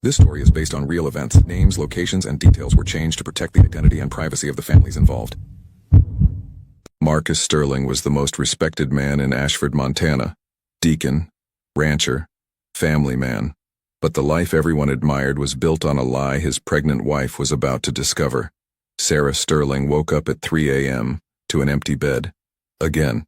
This story is based on real events. Names, locations, and details were changed to protect the identity and privacy of the families involved. Marcus Sterling was the most respected man in Ashford, Montana. Deacon, rancher, family man. But the life everyone admired was built on a lie his pregnant wife was about to discover. Sarah Sterling woke up at 3 a.m. to an empty bed. Again.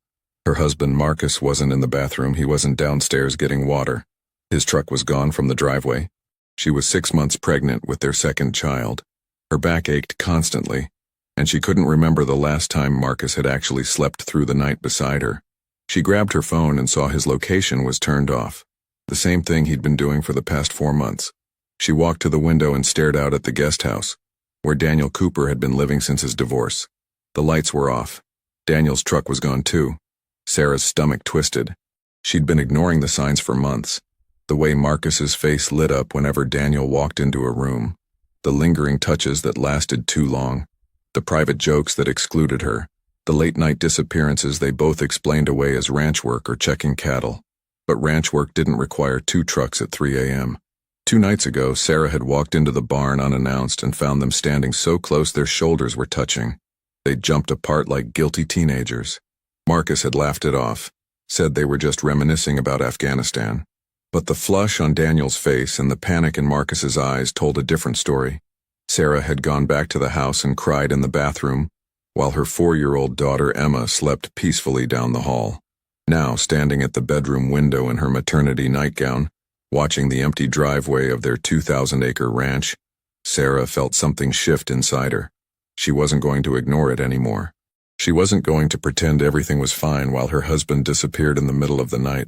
Her husband Marcus wasn't in the bathroom. He wasn't downstairs getting water. His truck was gone from the driveway. She was 6 months pregnant with their second child. Her back ached constantly, and she couldn't remember the last time Marcus had actually slept through the night beside her. She grabbed her phone and saw his location was turned off. The same thing he'd been doing for the past 4 months. She walked to the window and stared out at the guest house, where Daniel Cooper had been living since his divorce. The lights were off. Daniel's truck was gone too. Sarah's stomach twisted. She'd been ignoring the signs for months. The way Marcus's face lit up whenever Daniel walked into a room. The lingering touches that lasted too long. The private jokes that excluded her. The late-night disappearances they both explained away as ranch work or checking cattle. But ranch work didn't require 2 trucks at 3 a.m. 2 nights ago, Sarah had walked into the barn unannounced and found them standing so close their shoulders were touching. They'd jumped apart like guilty teenagers. Marcus had laughed it off, said they were just reminiscing about Afghanistan. But the flush on Daniel's face and the panic in Marcus's eyes told a different story. Sarah had gone back to the house and cried in the bathroom, while her 4-year-old daughter Emma slept peacefully down the hall. Now, standing at the bedroom window in her maternity nightgown, watching the empty driveway of their 2,000-acre ranch, Sarah felt something shift inside her. She wasn't going to ignore it anymore. She wasn't going to pretend everything was fine while her husband disappeared in the middle of the night.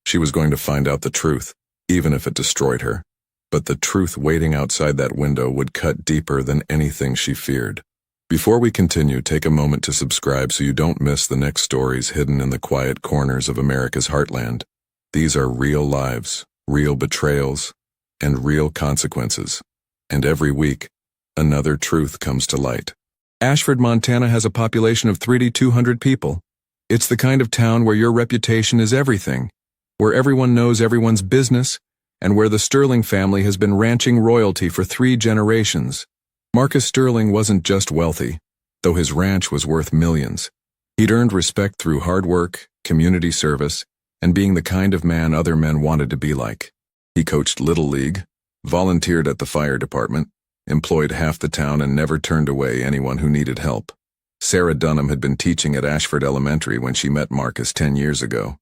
She was going to find out the truth, even if it destroyed her. But the truth waiting outside that window would cut deeper than anything she feared. Before we continue, take a moment to subscribe so you don't miss the next stories hidden in the quiet corners of America's heartland. These are real lives, real betrayals, and real consequences. And every week, another truth comes to light. Ashford, Montana has a population of 3,200 people. It's the kind of town where your reputation is everything, where everyone knows everyone's business, and where the Sterling family has been ranching royalty for 3 generations. Marcus Sterling wasn't just wealthy, though his ranch was worth millions. He'd earned respect through hard work, community service, and being the kind of man other men wanted to be like. He coached Little League, volunteered at the fire department, employed half the town, and never turned away anyone who needed help. Sarah Dunham had been teaching at Ashford Elementary when she met Marcus 10 years ago.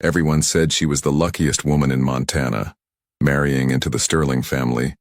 Everyone said she was the luckiest woman in Montana, marrying into the Sterling family,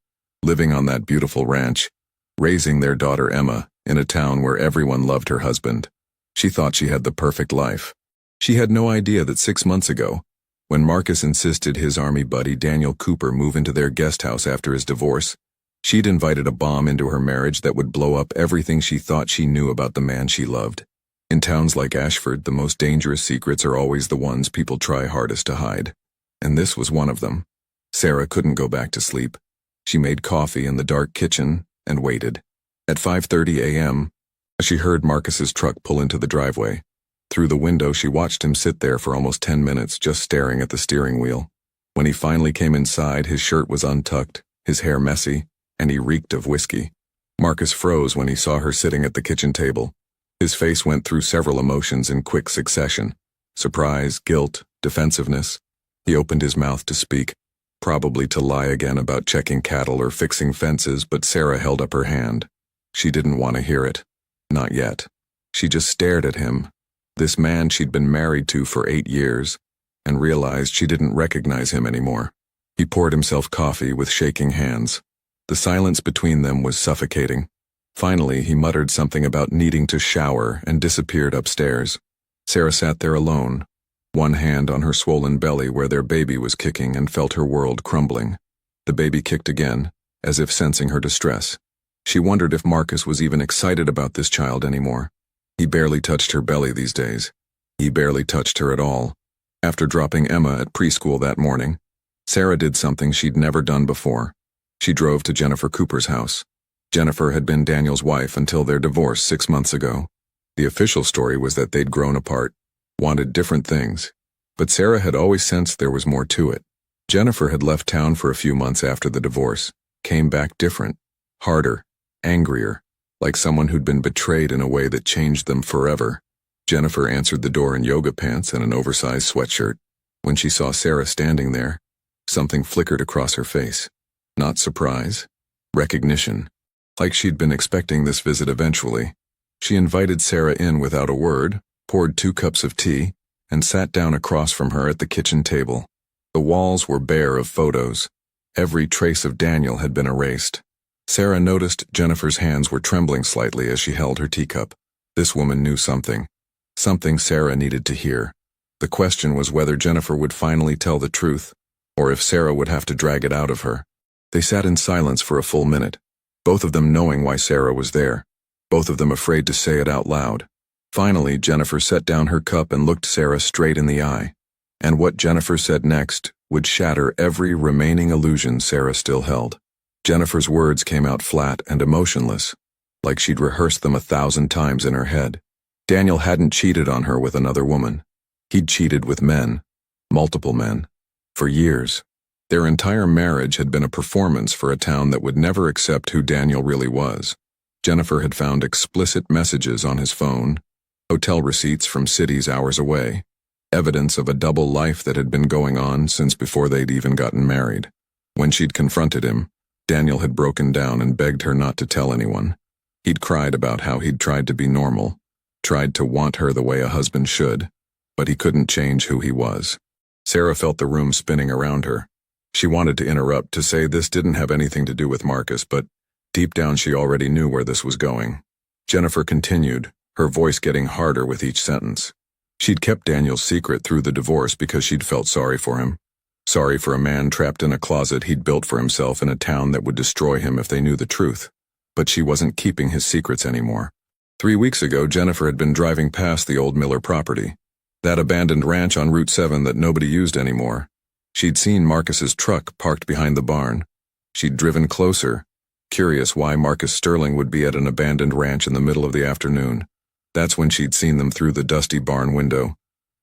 living on that beautiful ranch, raising their daughter Emma in a town where everyone loved her husband. She thought she had the perfect life. She had no idea that 6 months ago, when Marcus insisted his army buddy Daniel Cooper move into their guest house after his divorce, she'd invited a bomb into her marriage that would blow up everything she thought she knew about the man she loved. In towns like Ashford, the most dangerous secrets are always the ones people try hardest to hide. And this was one of them. Sarah couldn't go back to sleep. She made coffee in the dark kitchen and waited. At 5:30 a.m., she heard Marcus's truck pull into the driveway. Through the window, she watched him sit there for almost 10 minutes, just staring at the steering wheel. When he finally came inside, his shirt was untucked, his hair messy, and he reeked of whiskey. Marcus froze when he saw her sitting at the kitchen table. His face went through several emotions in quick succession. Surprise, guilt, defensiveness. He opened his mouth to speak, probably to lie again about checking cattle or fixing fences, but Sarah held up her hand. She didn't want to hear it. Not yet. She just stared at him, this man she'd been married to for 8 years, and realized she didn't recognize him anymore. He poured himself coffee with shaking hands. The silence between them was suffocating. Finally, he muttered something about needing to shower and disappeared upstairs. Sarah sat there alone, one hand on her swollen belly where their baby was kicking, and felt her world crumbling. The baby kicked again, as if sensing her distress. She wondered if Marcus was even excited about this child anymore. He barely touched her belly these days. He barely touched her at all. After dropping Emma at preschool that morning, Sarah did something she'd never done before. She drove to Jennifer Cooper's house. Jennifer had been Daniel's wife until their divorce 6 months ago. The official story was that they'd grown apart, wanted different things, but Sarah had always sensed there was more to it. Jennifer had left town for a few months after the divorce. came back different, harder, angrier, like someone who'd been betrayed in a way that changed them forever. Jennifer answered the door in yoga pants and an oversized sweatshirt. When she saw Sarah standing there, something flickered across her face. Not surprise, recognition. Like she'd been expecting this visit eventually. She invited Sarah in without a word, poured 2 cups of tea, and sat down across from her at the kitchen table. The walls were bare of photos. Every trace of Daniel had been erased. Sarah noticed Jennifer's hands were trembling slightly as she held her teacup. This woman knew something. Something Sarah needed to hear. The question was whether Jennifer would finally tell the truth, or if Sarah would have to drag it out of her. They sat in silence for a full minute, both of them knowing why Sarah was there, both of them afraid to say it out loud. Finally, Jennifer set down her cup and looked Sarah straight in the eye. And what Jennifer said next would shatter every remaining illusion Sarah still held. Jennifer's words came out flat and emotionless, like she'd rehearsed them 1,000 times in her head. Daniel hadn't cheated on her with another woman. He'd cheated with men, multiple men, for years. Their entire marriage had been a performance for a town that would never accept who Daniel really was. Jennifer had found explicit messages on his phone, hotel receipts from cities hours away, evidence of a double life that had been going on since before they'd even gotten married. When she'd confronted him, Daniel had broken down and begged her not to tell anyone. He'd cried about how he'd tried to be normal, tried to want her the way a husband should, but he couldn't change who he was. Sarah felt the room spinning around her. She wanted to interrupt, to say this didn't have anything to do with Marcus, but deep down she already knew where this was going. Jennifer continued, her voice getting harder with each sentence. She'd kept Daniel's secret through the divorce because she'd felt sorry for him. Sorry for a man trapped in a closet he'd built for himself in a town that would destroy him if they knew the truth. But she wasn't keeping his secrets anymore. 3 weeks ago, Jennifer had been driving past the old Miller property, that abandoned ranch on Route 7 that nobody used anymore. She'd seen Marcus's truck parked behind the barn. She'd driven closer, curious why Marcus Sterling would be at an abandoned ranch in the middle of the afternoon. That's when she'd seen them through the dusty barn window.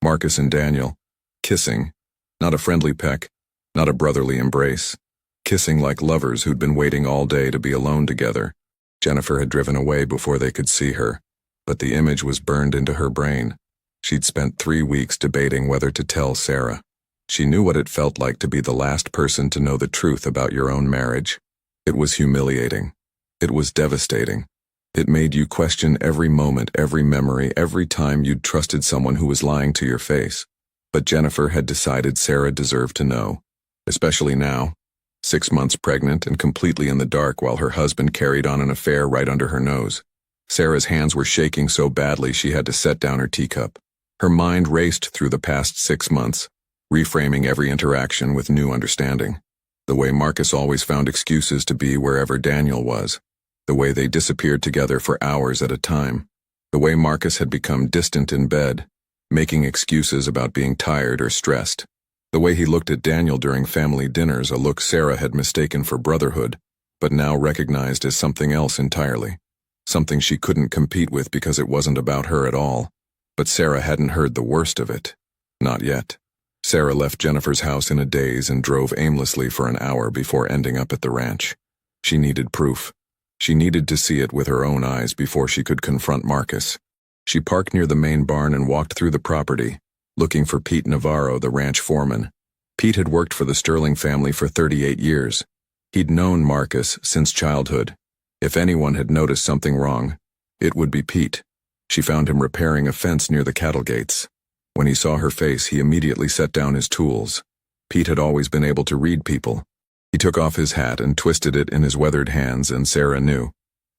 Marcus and Daniel, kissing. Not a friendly peck, not a brotherly embrace. Kissing like lovers who'd been waiting all day to be alone together. Jennifer had driven away before they could see her, but the image was burned into her brain. She'd spent 3 weeks debating whether to tell Sarah. She knew what it felt like to be the last person to know the truth about your own marriage. It was humiliating. It was devastating. It made you question every moment, every memory, every time you'd trusted someone who was lying to your face. But Jennifer had decided Sarah deserved to know, especially now, 6 months pregnant and completely in the dark while her husband carried on an affair right under her nose. Sarah's hands were shaking so badly she had to set down her teacup. Her mind raced through the past 6 months, reframing every interaction with new understanding. The way Marcus always found excuses to be wherever Daniel was. The way they disappeared together for hours at a time. The way Marcus had become distant in bed, making excuses about being tired or stressed. The way he looked at Daniel during family dinners, a look Sarah had mistaken for brotherhood, but now recognized as something else entirely. Something she couldn't compete with because it wasn't about her at all. But Sarah hadn't heard the worst of it. Not yet. Sarah left Jennifer's house in a daze and drove aimlessly for an hour before ending up at the ranch. She needed proof. She needed to see it with her own eyes before she could confront Marcus. She parked near the main barn and walked through the property, looking for Pete Navarro, the ranch foreman. Pete had worked for the Sterling family for 38 years. He'd known Marcus since childhood. If anyone had noticed something wrong, it would be Pete. She found him repairing a fence near the cattle gates. When he saw her face, he immediately set down his tools. Pete had always been able to read people. He took off his hat and twisted it in his weathered hands, and Sarah knew.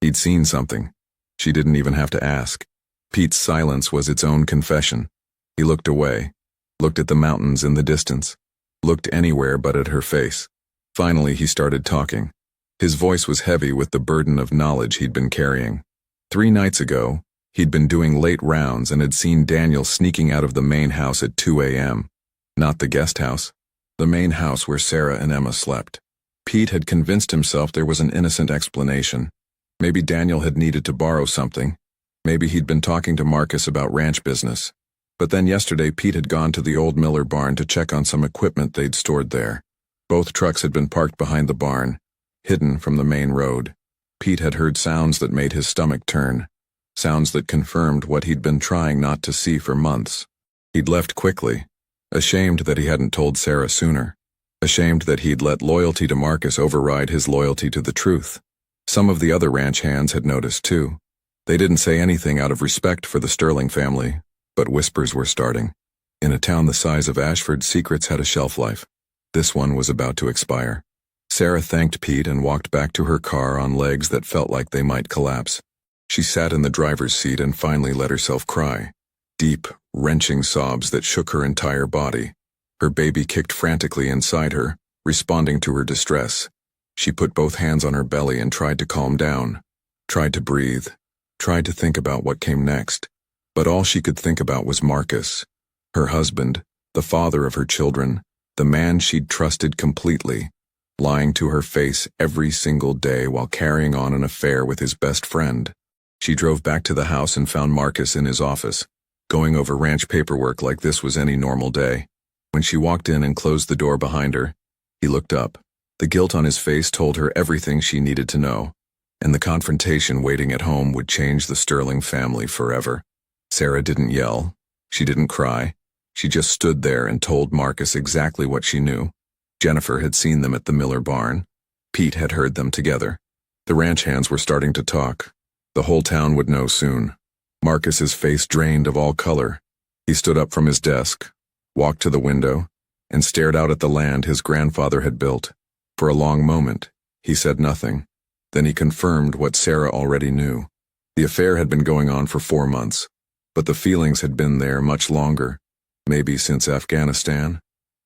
He'd seen something. She didn't even have to ask. Pete's silence was its own confession. He looked away, looked at the mountains in the distance, looked anywhere but at her face. Finally, he started talking. His voice was heavy with the burden of knowledge he'd been carrying. 3 nights ago, he'd been doing late rounds and had seen Daniel sneaking out of the main house at 2 a.m. Not the guest house, the main house where Sarah and Emma slept. Pete had convinced himself there was an innocent explanation. Maybe Daniel had needed to borrow something. Maybe he'd been talking to Marcus about ranch business. But then yesterday Pete had gone to the old Miller barn to check on some equipment they'd stored there. Both trucks had been parked behind the barn. hidden from the main road. Pete had heard sounds that made his stomach turn, sounds that confirmed what he'd been trying not to see for months. He'd left quickly, ashamed that he hadn't told Sarah sooner, ashamed that he'd let loyalty to Marcus override his loyalty to the truth. Some of the other ranch hands had noticed too. They didn't say anything out of respect for the Sterling family, but whispers were starting. In a town the size of Ashford, secrets had a shelf life. This one was about to expire. Sarah thanked Pete and walked back to her car on legs that felt like they might collapse. She sat in the driver's seat and finally let herself cry. Deep, wrenching sobs that shook her entire body. Her baby kicked frantically inside her, responding to her distress. She put both hands on her belly and tried to calm down, tried to breathe, tried to think about what came next. But all she could think about was Marcus, her husband, the father of her children, the man she'd trusted completely, lying to her face every single day while carrying on an affair with his best friend. She drove back to the house and found Marcus in his office, going over ranch paperwork like this was any normal day. When she walked in and closed the door behind her, he looked up. The guilt on his face told her everything she needed to know, and the confrontation waiting at home would change the Sterling family forever. Sarah didn't yell. She didn't cry. She just stood there and told Marcus exactly what she knew. Jennifer had seen them at the Miller barn. Pete had heard them together. The ranch hands were starting to talk. The whole town would know soon. Marcus's face drained of all color. He stood up from his desk, walked to the window, and stared out at the land his grandfather had built. For a long moment, he said nothing. Then he confirmed what Sarah already knew. The affair had been going on for 4 months, but the feelings had been there much longer. Maybe since Afghanistan,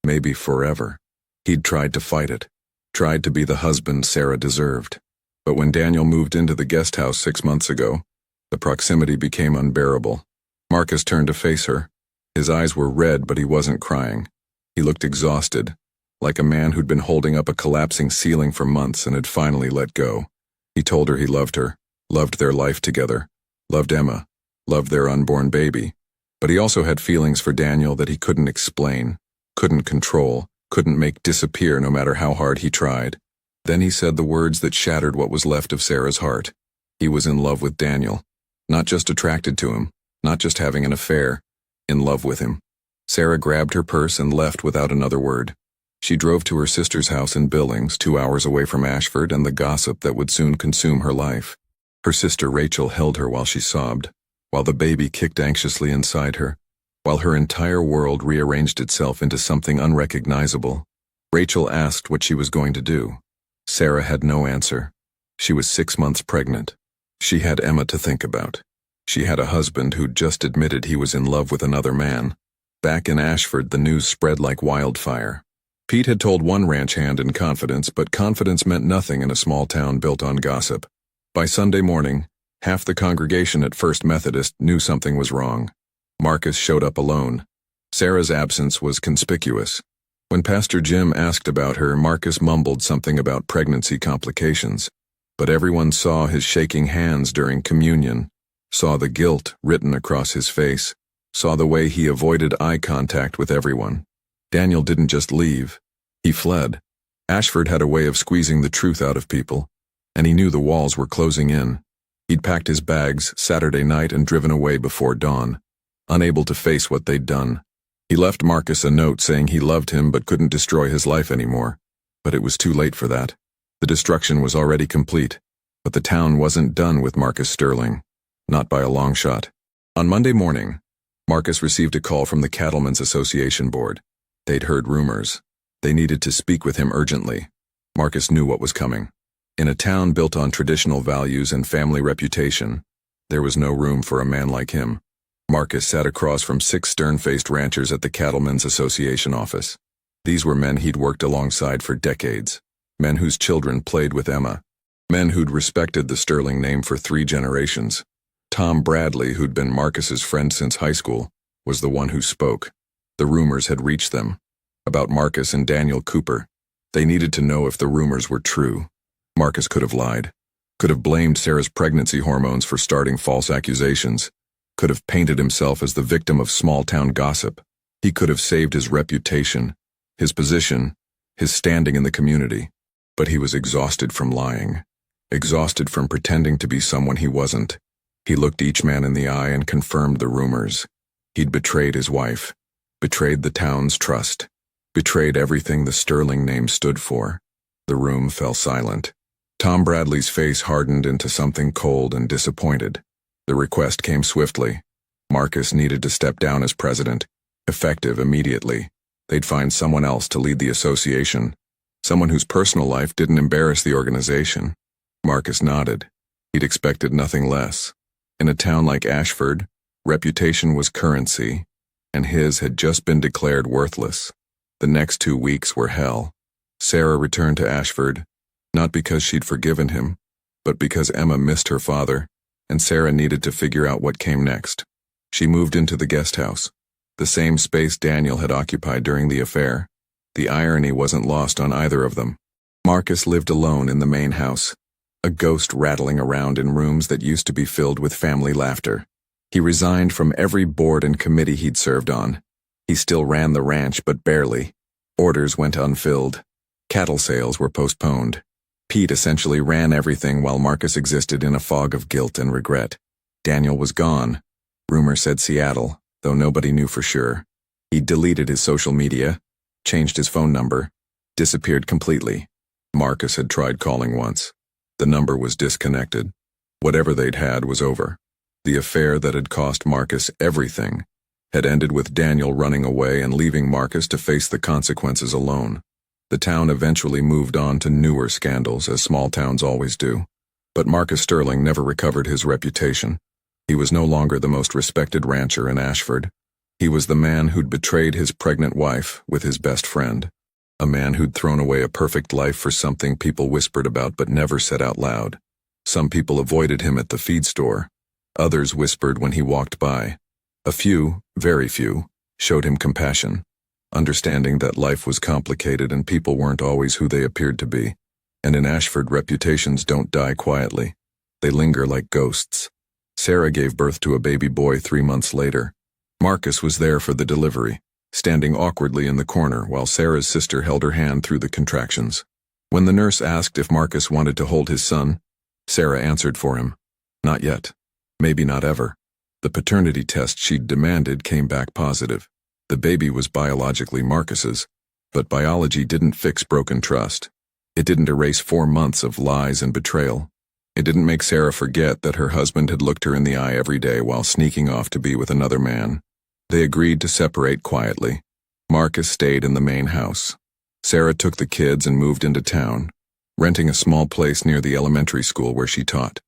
maybe forever. He'd tried to fight it, tried to be the husband Sarah deserved. But when Daniel moved into the guest house 6 months ago, the proximity became unbearable. Marcus turned to face her. His eyes were red, but he wasn't crying. He looked exhausted, like a man who'd been holding up a collapsing ceiling for months and had finally let go. He told her, loved their life together, loved Emma, loved their unborn baby. But he also had feelings for Daniel that he couldn't explain, couldn't control, couldn't make disappear no matter how hard he tried. Then he said the words that shattered what was left of Sarah's heart. He was in love with Daniel. Not just attracted to him, not just having an affair, in love with him. Sarah grabbed her purse and left without another word. She drove to her sister's house in Billings, 2 hours away from Ashford and the gossip that would soon consume her life. Her sister Rachel held her while she sobbed, while the baby kicked anxiously inside her, while her entire world rearranged itself into something unrecognizable. Rachel asked what she was going to do. Sarah had no answer. She was 6 months pregnant. She had Emma to think about. She had a husband who'd just admitted he was in love with another man. Back in Ashford, the news spread like wildfire. Pete had told one ranch hand in confidence, but confidence meant nothing in a small town built on gossip. By Sunday morning, half the congregation at First Methodist knew something was wrong. Marcus showed up alone. Sarah's absence was conspicuous. When Pastor Jim asked about her, Marcus mumbled something about pregnancy complications. But everyone saw his shaking hands during communion, saw the guilt written across his face, saw the way he avoided eye contact with everyone. Daniel didn't just leave. He fled. Ashford had a way of squeezing the truth out of people, and he knew the walls were closing in. He'd packed his bags Saturday night and driven away before dawn, unable to face what they'd done. He left Marcus a note saying he loved him but couldn't destroy his life anymore. But it was too late for that. The destruction was already complete, but the town wasn't done with Marcus Sterling. Not by a long shot. On Monday morning, Marcus received a call from the Cattlemen's Association board. They'd heard rumors. They needed to speak with him urgently. Marcus knew what was coming. In a town built on traditional values and family reputation, there was no room for a man like him. Marcus sat across from 6 stern-faced ranchers at the Cattlemen's Association office. These were men he'd worked alongside for decades. Men whose children played with Emma. Men who'd respected the Sterling name for 3 generations. Tom Bradley, who'd been Marcus's friend since high school, was the one who spoke. The rumors had reached them. About Marcus and Daniel Cooper. They needed to know if the rumors were true. Marcus could have lied. Could have blamed Sarah's pregnancy hormones for starting false accusations. Could have painted himself as the victim of small-town gossip. He could have saved his reputation, his position, his standing in the community. But he was exhausted from lying, exhausted from pretending to be someone he wasn't. He looked each man in the eye and confirmed the rumors. He'd betrayed his wife, betrayed the town's trust, betrayed everything the Sterling name stood for. The room fell silent. Tom Bradley's face hardened into something cold and disappointed. The request came swiftly. Marcus needed to step down as president, effective immediately. They'd find someone else to lead the association, someone whose personal life didn't embarrass the organization. Marcus nodded. He'd expected nothing less. In a town like Ashford, reputation was currency, and his had just been declared worthless. The next 2 weeks were hell. Sarah returned to Ashford, not because she'd forgiven him, but because Emma missed her father, and Sarah needed to figure out what came next. She moved into the guest house, the same space Daniel had occupied during the affair. The irony wasn't lost on either of them. Marcus lived alone in the main house, a ghost rattling around in rooms that used to be filled with family laughter. He resigned from every board and committee he'd served on. He still ran the ranch, but barely. Orders went unfilled. Cattle sales were postponed. Pete essentially ran everything while Marcus existed in a fog of guilt and regret. Daniel was gone. Rumor said Seattle, though nobody knew for sure. He'd deleted his social media, changed his phone number, disappeared completely. Marcus had tried calling once. The number was disconnected. Whatever they'd had was over. The affair that had cost Marcus everything had ended with Daniel running away and leaving Marcus to face the consequences alone. The town eventually moved on to newer scandals, as small towns always do. But Marcus Sterling never recovered his reputation. He was no longer the most respected rancher in Ashford. He was the man who'd betrayed his pregnant wife with his best friend. A man who'd thrown away a perfect life for something people whispered about but never said out loud. Some people avoided him at the feed store. Others whispered when he walked by. A few, very few, showed him compassion, understanding that life was complicated and people weren't always who they appeared to be. And in Ashford, reputations don't die quietly. They linger like ghosts. Sarah gave birth to a baby boy 3 months later. Marcus was there for the delivery, standing awkwardly in the corner while Sarah's sister held her hand through the contractions. When the nurse asked if Marcus wanted to hold his son, Sarah answered for him. Not yet. Maybe not ever. The paternity test she'd demanded came back positive. The baby was biologically Marcus's, but biology didn't fix broken trust. It didn't erase 4 months of lies and betrayal. It didn't make Sarah forget that her husband had looked her in the eye every day while sneaking off to be with another man. They agreed to separate quietly. Marcus stayed in the main house. Sarah took the kids and moved into town, renting a small place near the elementary school where she taught.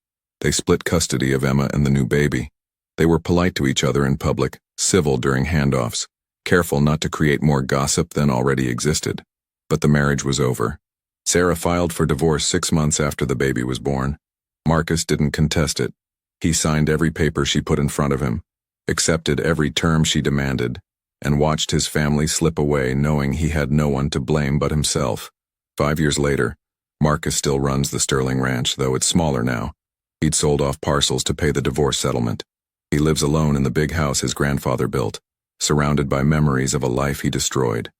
They split custody of Emma and the new baby. They were polite to each other in public, civil during handoffs, careful not to create more gossip than already existed. But the marriage was over. Sarah filed for divorce 6 months after the baby was born. Marcus didn't contest it. He signed every paper she put in front of him, accepted every term she demanded, and watched his family slip away knowing he had no one to blame but himself. 5 years later, Marcus still runs the Sterling Ranch, though it's smaller now. He'd sold off parcels to pay the divorce settlement. He lives alone in the big house his grandfather built, surrounded by memories of a life he destroyed.